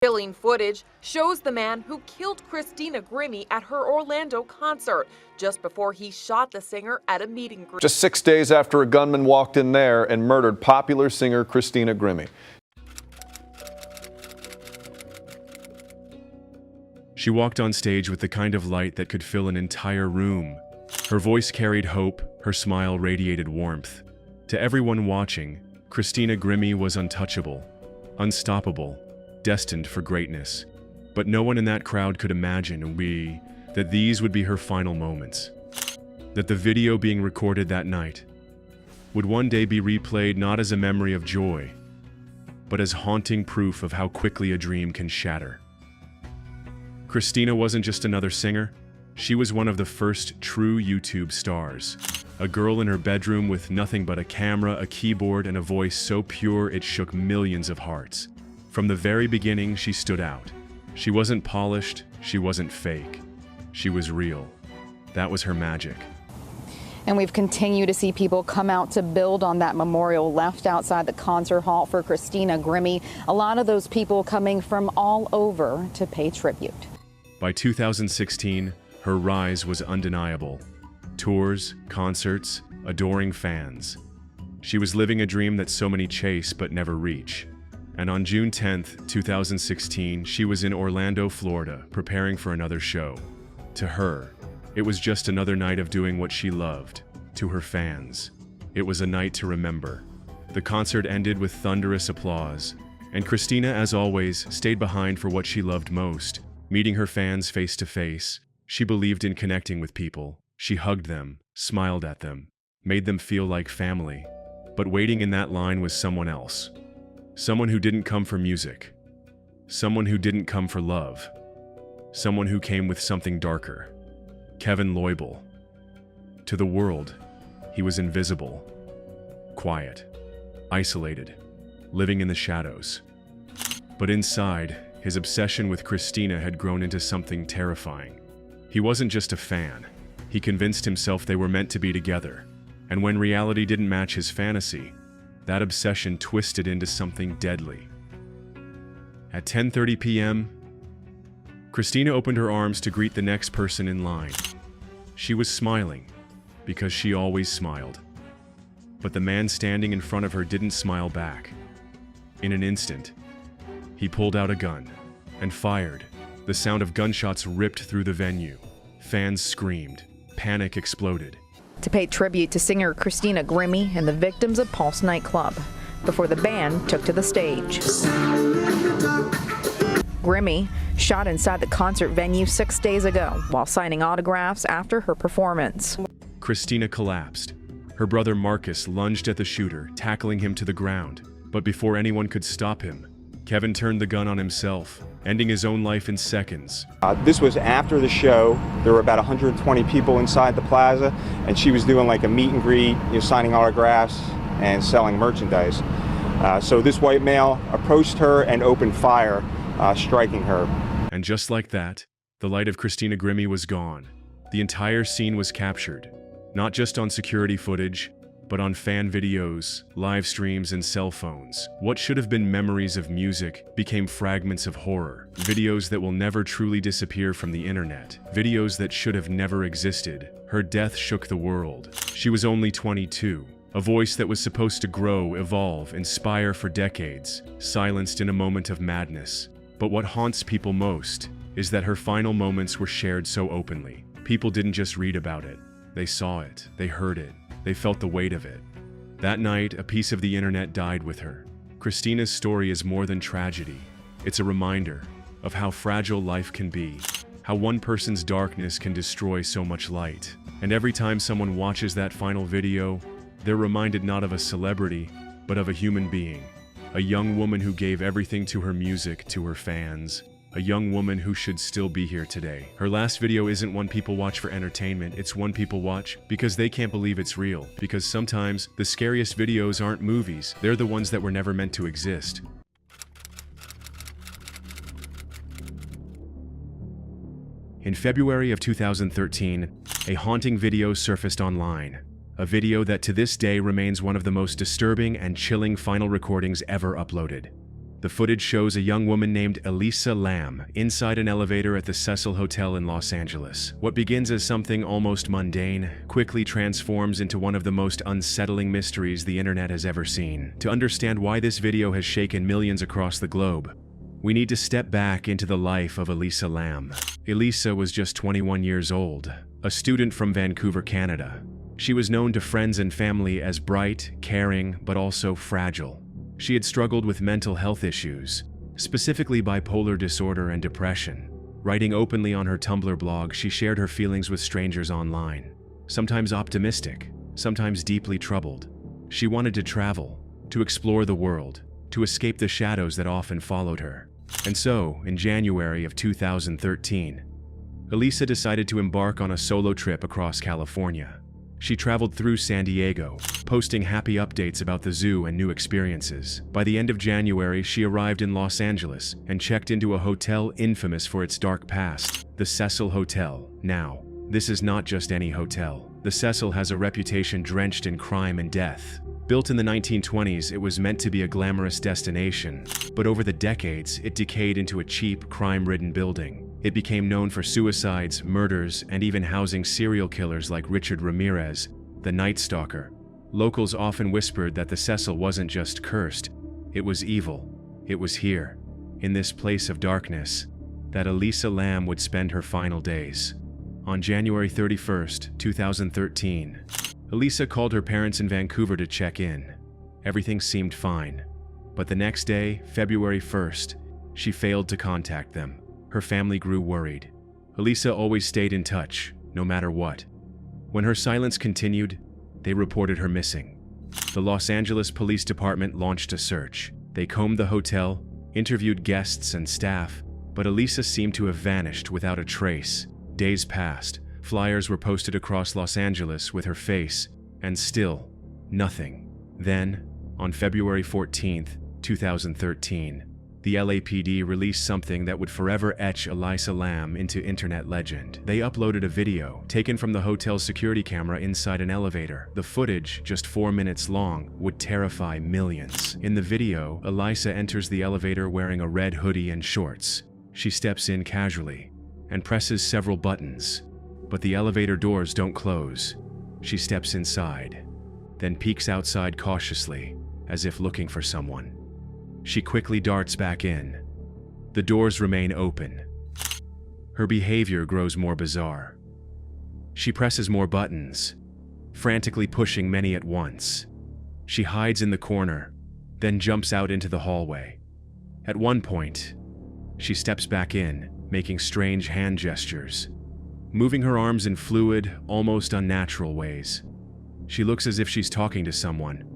Chilling footage shows the man who killed Christina Grimmie at her Orlando concert just before he shot the singer at a meet and greet. Just 6 days after a gunman walked in there and murdered popular singer Christina Grimmie. She walked on stage with the kind of light that could fill an entire room. Her voice carried hope, her smile radiated warmth. To everyone watching, Christina Grimmie was untouchable, unstoppable, destined for greatness. But no one in that crowd could imagine that these would be her final moments. That the video being recorded that night would one day be replayed not as a memory of joy, but as haunting proof of how quickly a dream can shatter. Christina wasn't just another singer, she was one of the first true YouTube stars. A girl in her bedroom with nothing but a camera, a keyboard, and a voice so pure it shook millions of hearts. From the very beginning, she stood out. She wasn't polished, she wasn't fake. She was real. That was her magic. And we've continued to see people come out to build on that memorial left outside the concert hall for Christina Grimmie. A lot of those people coming from all over to pay tribute. By 2016, her rise was undeniable. Tours, concerts, adoring fans. She was living a dream that so many chase but never reach. And on June 10th, 2016, she was in Orlando, Florida, preparing for another show. To her, it was just another night of doing what she loved. To her fans, it was a night to remember. The concert ended with thunderous applause, and Christina, as always, stayed behind for what she loved most. Meeting her fans face to face, she believed in connecting with people. She hugged them, smiled at them, made them feel like family. But waiting in that line was someone else. Someone who didn't come for music. Someone who didn't come for love. Someone who came with something darker. Kevin Loibl. To the world, he was invisible, quiet, isolated, living in the shadows. But inside, his obsession with Christina had grown into something terrifying. He wasn't just a fan. He convinced himself they were meant to be together. And when reality didn't match his fantasy, that obsession twisted into something deadly. At 10:30 p.m., Christina opened her arms to greet the next person in line. She was smiling, because she always smiled. But the man standing in front of her didn't smile back. In an instant, he pulled out a gun and fired. The sound of gunshots ripped through the venue. Fans screamed. Panic exploded. To pay tribute to singer Christina Grimmie and the victims of Pulse nightclub before the band took to the stage. Grimmie shot inside the concert venue 6 days ago while signing autographs after her performance. Christina collapsed. Her brother Marcus lunged at the shooter, tackling him to the ground. But before anyone could stop him, Kevin turned the gun on himself, ending his own life in seconds. This was after the show. There were about 120 people inside the plaza, and she was doing like a meet and greet, signing autographs and selling merchandise. So this white male approached her and opened fire, striking her. And just like that, the light of Christina Grimmie was gone. The entire scene was captured, not just on security footage, but on fan videos, live streams, and cell phones. What should have been memories of music became fragments of horror. Videos that will never truly disappear from the internet. Videos that should have never existed. Her death shook the world. She was only 22. A voice that was supposed to grow, evolve, inspire for decades, silenced in a moment of madness. But what haunts people most is that her final moments were shared so openly. People didn't just read about it. They saw it. They heard it. They felt the weight of it. That night, a piece of the internet died with her. Christina's story is more than tragedy. It's a reminder of how fragile life can be, how one person's darkness can destroy so much light. And every time someone watches that final video, they're reminded not of a celebrity, but of a human being. A young woman who gave everything to her music, to her fans. A young woman who should still be here today. Her last video isn't one people watch for entertainment, it's one people watch because they can't believe it's real. Because sometimes, the scariest videos aren't movies, they're the ones that were never meant to exist. In February of 2013, a haunting video surfaced online. A video that to this day remains one of the most disturbing and chilling final recordings ever uploaded. The footage shows a young woman named Elisa Lam inside an elevator at the Cecil Hotel in Los Angeles. What begins as something almost mundane quickly transforms into one of the most unsettling mysteries the internet has ever seen. To understand why this video has shaken millions across the globe, we need to step back into the life of Elisa Lam. Elisa was just 21 years old, a student from Vancouver, Canada. She was known to friends and family as bright, caring, but also fragile. She had struggled with mental health issues, specifically bipolar disorder and depression. Writing openly on her Tumblr blog, she shared her feelings with strangers online, sometimes optimistic, sometimes deeply troubled. She wanted to travel, to explore the world, to escape the shadows that often followed her. And so, in January of 2013, Elisa decided to embark on a solo trip across California. She traveled through San Diego, posting happy updates about the zoo and new experiences. By the end of January, she arrived in Los Angeles and checked into a hotel infamous for its dark past, the Cecil Hotel. Now, this is not just any hotel. The Cecil has a reputation drenched in crime and death. Built in the 1920s, it was meant to be a glamorous destination, but over the decades, it decayed into a cheap, crime-ridden building. It became known for suicides, murders, and even housing serial killers like Richard Ramirez, the Night Stalker. Locals often whispered that the Cecil wasn't just cursed, it was evil. It was here, in this place of darkness, that Elisa Lam would spend her final days. On January 31st, 2013, Elisa called her parents in Vancouver to check in. Everything seemed fine. But the next day, February 1st, she failed to contact them. Her family grew worried. Elisa always stayed in touch, no matter what. When her silence continued, they reported her missing. The Los Angeles Police Department launched a search. They combed the hotel, interviewed guests and staff, but Elisa seemed to have vanished without a trace. Days passed. Flyers were posted across Los Angeles with her face, and still, nothing. Then, on February 14th, 2013, the LAPD released something that would forever etch Elisa Lam into internet legend. They uploaded a video taken from the hotel's security camera inside an elevator. The footage, just 4 minutes long, would terrify millions. In the video, Elisa enters the elevator wearing a red hoodie and shorts. She steps in casually and presses several buttons, but the elevator doors don't close. She steps inside, then peeks outside cautiously, as if looking for someone. She quickly darts back in. The doors remain open. Her behavior grows more bizarre. She presses more buttons, frantically pushing many at once. She hides in the corner, then jumps out into the hallway. At one point, she steps back in, making strange hand gestures, moving her arms in fluid, almost unnatural ways. She looks as if she's talking to someone.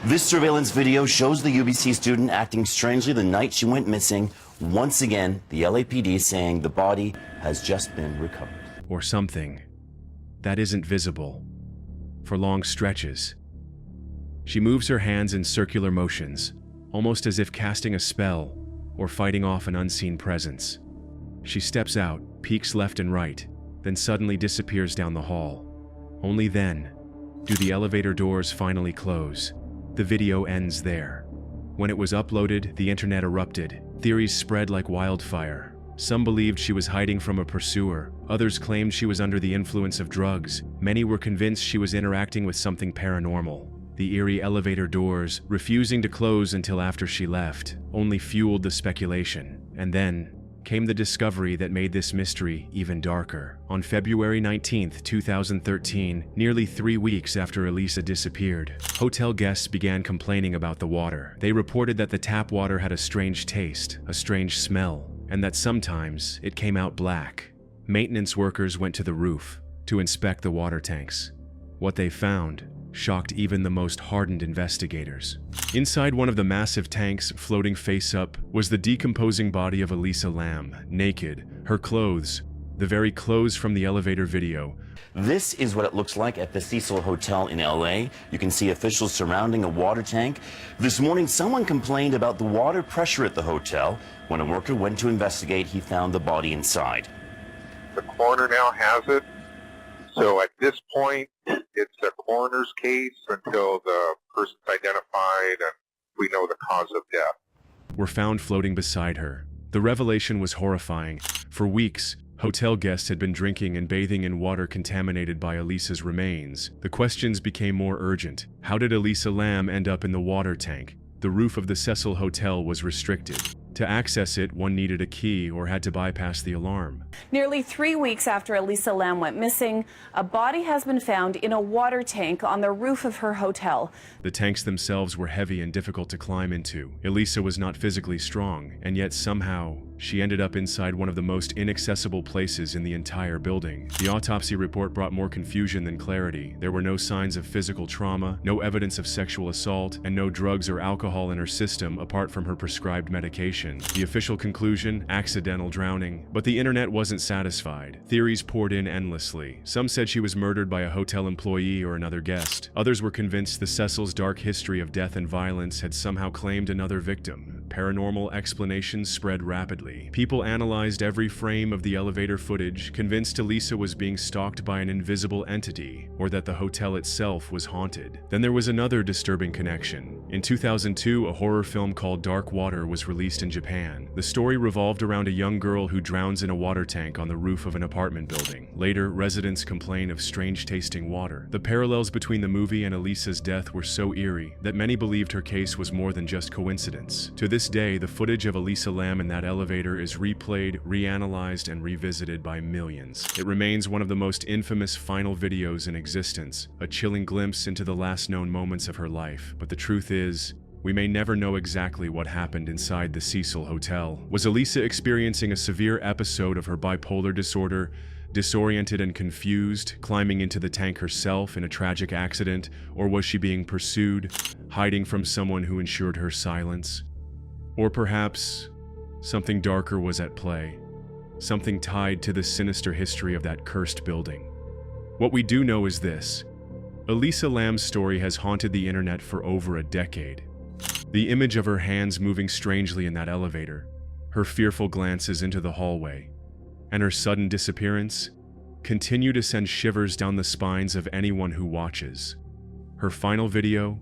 This surveillance video shows the UBC student acting strangely the night she went missing. Once again, the LAPD saying the body has just been recovered. Or something that isn't visible for long stretches. She moves her hands in circular motions, almost as if casting a spell or fighting off an unseen presence. She steps out, peeks left and right, then suddenly disappears down the hall. Only then do the elevator doors finally close. The video ends there. When it was uploaded, the internet erupted. Theories spread like wildfire. Some believed she was hiding from a pursuer. Others claimed she was under the influence of drugs. Many were convinced she was interacting with something paranormal. The eerie elevator doors, refusing to close until after she left, only fueled the speculation. And then came the discovery that made this mystery even darker. On February 19th, 2013, nearly 3 weeks after Elisa disappeared, hotel guests began complaining about the water. They reported that the tap water had a strange taste, a strange smell, and that sometimes it came out black. Maintenance workers went to the roof to inspect the water tanks. What they found shocked even the most hardened investigators. Inside one of the massive tanks, floating face up, was the decomposing body of Elisa Lam, naked. Her clothes, the very clothes from the elevator video. This is what it looks like at the Cecil Hotel in LA. You can see officials surrounding a water tank. This morning, someone complained about the water pressure at the hotel. When a worker went to investigate, he found the body inside. The coroner now has it. So at this point, it's a coroner's case until the person's identified and we know the cause of death. were found floating beside her. The revelation was horrifying. For weeks, hotel guests had been drinking and bathing in water contaminated by Elisa's remains. The questions became more urgent. How did Elisa Lam end up in the water tank? The roof of the Cecil Hotel was restricted. To access it, one needed a key or had to bypass the alarm. Nearly 3 weeks after Elisa Lam went missing, a body has been found in a water tank on the roof of her hotel. The tanks themselves were heavy and difficult to climb into. Elisa was not physically strong, and yet somehow, she ended up inside one of the most inaccessible places in the entire building. The autopsy report brought more confusion than clarity. There were no signs of physical trauma, no evidence of sexual assault, and no drugs or alcohol in her system apart from her prescribed medication. The official conclusion, accidental drowning. But the internet wasn't satisfied. Theories poured in endlessly. Some said she was murdered by a hotel employee or another guest. Others were convinced the Cecil's dark history of death and violence had somehow claimed another victim. Paranormal explanations spread rapidly. People analyzed every frame of the elevator footage, convinced Elisa was being stalked by an invisible entity, or that the hotel itself was haunted. Then there was another disturbing connection. In 2002, a horror film called Dark Water was released in Japan. The story revolved around a young girl who drowns in a water tank on the roof of an apartment building. Later, residents complain of strange-tasting water. The parallels between the movie and Elisa's death were so eerie that many believed her case was more than just coincidence. To this day, the footage of Elisa Lam in that elevator is replayed, reanalyzed, and revisited by millions. It remains one of the most infamous final videos in existence, a chilling glimpse into the last known moments of her life. But the truth is, we may never know exactly what happened inside the Cecil Hotel. Was Elisa experiencing a severe episode of her bipolar disorder, disoriented and confused, climbing into the tank herself in a tragic accident, or was she being pursued, hiding from someone who ensured her silence? Or perhaps something darker was at play, something tied to the sinister history of that cursed building. What we do know is this: Elisa Lam's story has haunted the internet for over a decade. The image of her hands moving strangely in that elevator, her fearful glances into the hallway, and her sudden disappearance continue to send shivers down the spines of anyone who watches. Her final video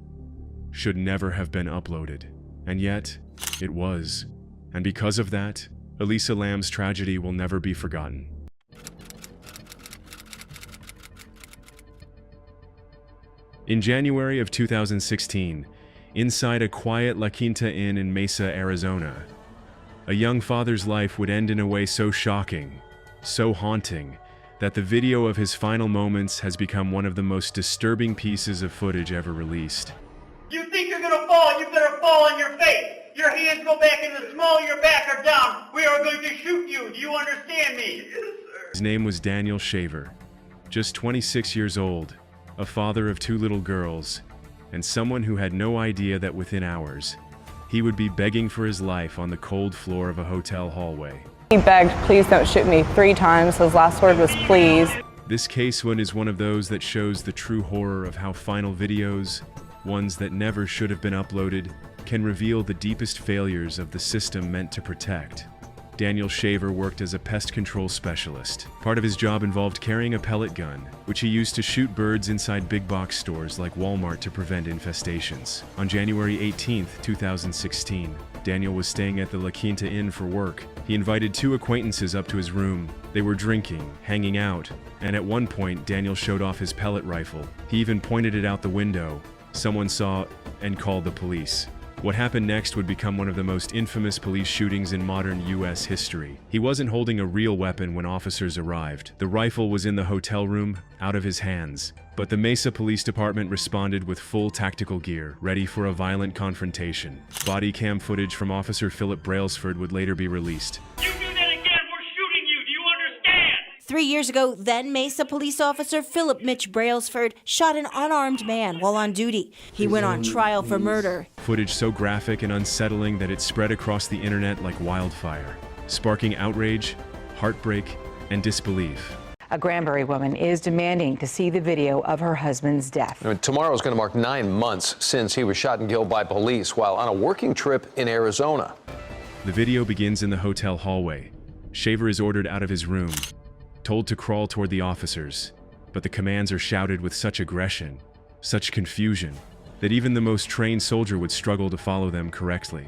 should never have been uploaded, and yet it was. And because of that, Elisa Lam's tragedy will never be forgotten. In January of 2016, inside a quiet La Quinta Inn in Mesa, Arizona, a young father's life would end in a way so shocking, so haunting, that the video of his final moments has become one of the most disturbing pieces of footage ever released. You think you're gonna fall, you better fall on your face. Your hands go back in the small of your back are down. We are going to shoot you. Do you understand me? Yes, sir. His name was Daniel Shaver, just 26 years old, a father of 2 little girls, and someone who had no idea that within hours, he would be begging for his life on the cold floor of a hotel hallway. He begged, "Please don't shoot me," 3 times. His last word was "please." This case is one of those that shows the true horror of how final videos, ones that never should have been uploaded, can reveal the deepest failures of the system meant to protect. Daniel Shaver worked as a pest control specialist. Part of his job involved carrying a pellet gun, which he used to shoot birds inside big box stores like Walmart to prevent infestations. On January 18, 2016, Daniel was staying at the La Quinta Inn for work. He invited 2 acquaintances up to his room. They were drinking, hanging out, and at one point, Daniel showed off his pellet rifle. He even pointed it out the window. Someone saw and called the police. What happened next would become one of the most infamous police shootings in modern U.S. history. He wasn't holding a real weapon when officers arrived. The rifle was in the hotel room, out of his hands. But the Mesa Police Department responded with full tactical gear, ready for a violent confrontation. Body cam footage from Officer Philip Brailsford would later be released. You do that again, we're shooting you. Do you understand? 3 years ago, then Mesa police officer Philip Mitch Brailsford shot an unarmed man while on duty. He went on trial for murder. Footage so graphic and unsettling that it spread across the internet like wildfire, sparking outrage, heartbreak, and disbelief. A Granbury woman is demanding to see the video of her husband's death. Tomorrow is going to mark 9 months since he was shot and killed by police while on a working trip in Arizona. The video begins in the hotel hallway. Shaver is ordered out of his room, told to crawl toward the officers, but the commands are shouted with such aggression, such confusion, that even the most trained soldier would struggle to follow them correctly.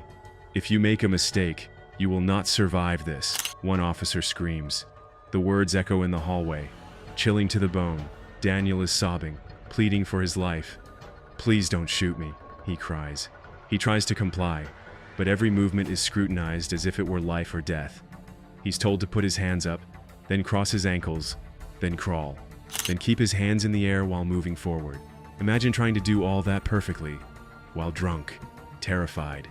"If you make a mistake, you will not survive this," one officer screams. The words echo in the hallway. Chilling to the bone, Daniel is sobbing, pleading for his life. "Please don't shoot me," he cries. He tries to comply, but every movement is scrutinized as if it were life or death. He's told to put his hands up, then cross his ankles, then crawl, then keep his hands in the air while moving forward. Imagine trying to do all that perfectly, while drunk, terrified,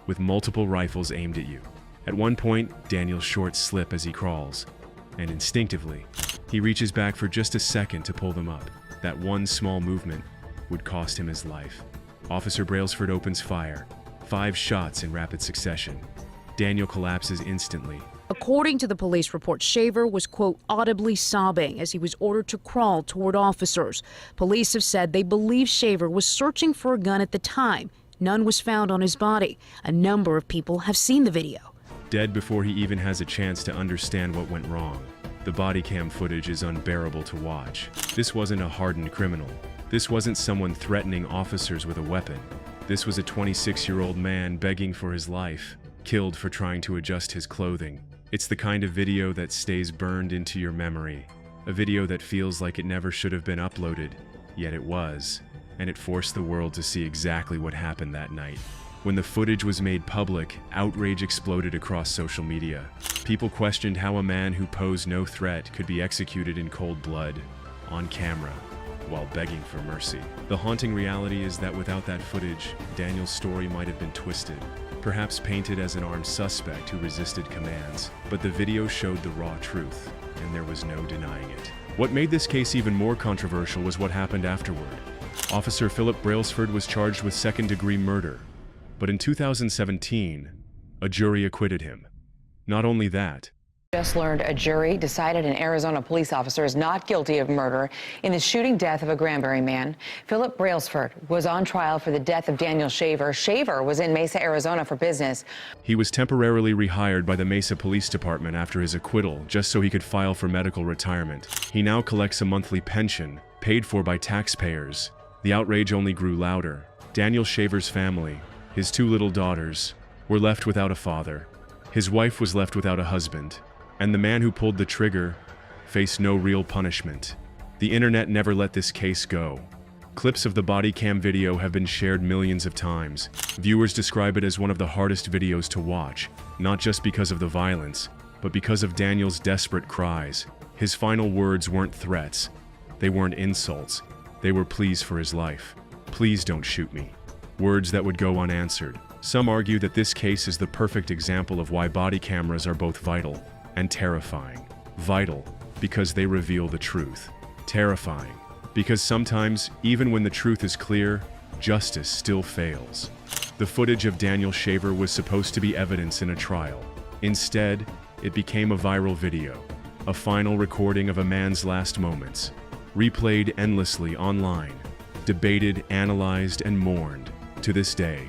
with multiple rifles aimed at you. At one point, Daniel's shorts slip as he crawls, and instinctively, he reaches back for just a second to pull them up. That one small movement would cost him his life. Officer Brailsford opens fire, 5 shots in rapid succession. Daniel collapses instantly. According to the police report, Shaver was, quote, audibly sobbing as he was ordered to crawl toward officers. Police have said they believe Shaver was searching for a gun at the time. None was found on his body. A number of people have seen the video. Dead before he even has a chance to understand what went wrong. The body cam footage is unbearable to watch. This wasn't a hardened criminal. This wasn't someone threatening officers with a weapon. This was a 26-year-old man begging for his life, killed for trying to adjust his clothing. It's the kind of video that stays burned into your memory. A video that feels like it never should have been uploaded, yet it was. And it forced the world to see exactly what happened that night. When the footage was made public, outrage exploded across social media. People questioned how a man who posed no threat could be executed in cold blood, on camera, while begging for mercy. The haunting reality is that without that footage, Daniel's story might have been twisted, perhaps painted as an armed suspect who resisted commands. But the video showed the raw truth, and there was no denying it. What made this case even more controversial was what happened afterward. Officer Philip Brailsford was charged with second-degree murder, but in 2017, a jury acquitted him. Not only that, Just learned a jury decided an Arizona police officer is not guilty of murder in the shooting death of a Granbury man. Philip Brailsford was on trial for the death of Daniel Shaver. Shaver was in Mesa, Arizona for business. He was temporarily rehired by the Mesa Police Department after his acquittal, just so he could file for medical retirement. He now collects a monthly pension, paid for by taxpayers. The outrage only grew louder. Daniel Shaver's family, his 2 little daughters, were left without a father. His wife was left without a husband. And the man who pulled the trigger faced no real punishment. The internet never let this case go. Clips of the body cam video have been shared millions of times. Viewers describe it as one of the hardest videos to watch, not just because of the violence, but because of Daniel's desperate cries. His final words weren't threats. They weren't insults. They were pleas for his life. "Please don't shoot me." Words that would go unanswered. Some argue that this case is the perfect example of why body cameras are both vital and terrifying. Vital, because they reveal the truth. Terrifying, because sometimes, even when the truth is clear, justice still fails. The footage of Daniel Shaver was supposed to be evidence in a trial. Instead, it became a viral video, a final recording of a man's last moments, replayed endlessly online, debated, analyzed, and mourned. To this day,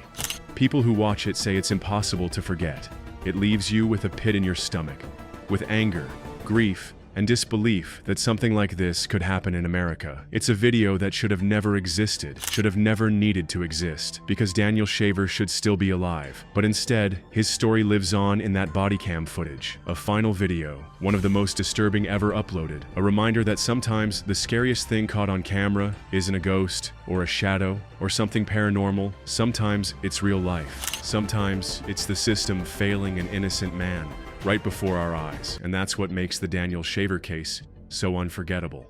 people who watch it say it's impossible to forget. It leaves you with a pit in your stomach, with anger, grief, and disbelief that something like this could happen in America. It's a video that should have never existed, should have never needed to exist, because Daniel Shaver should still be alive. But instead, his story lives on in that body cam footage, a final video, one of the most disturbing ever uploaded, a reminder that sometimes the scariest thing caught on camera isn't a ghost, or a shadow, or something paranormal. Sometimes it's real life. Sometimes it's the system failing an innocent man right before our eyes, and that's what makes the Daniel Shaver case so unforgettable.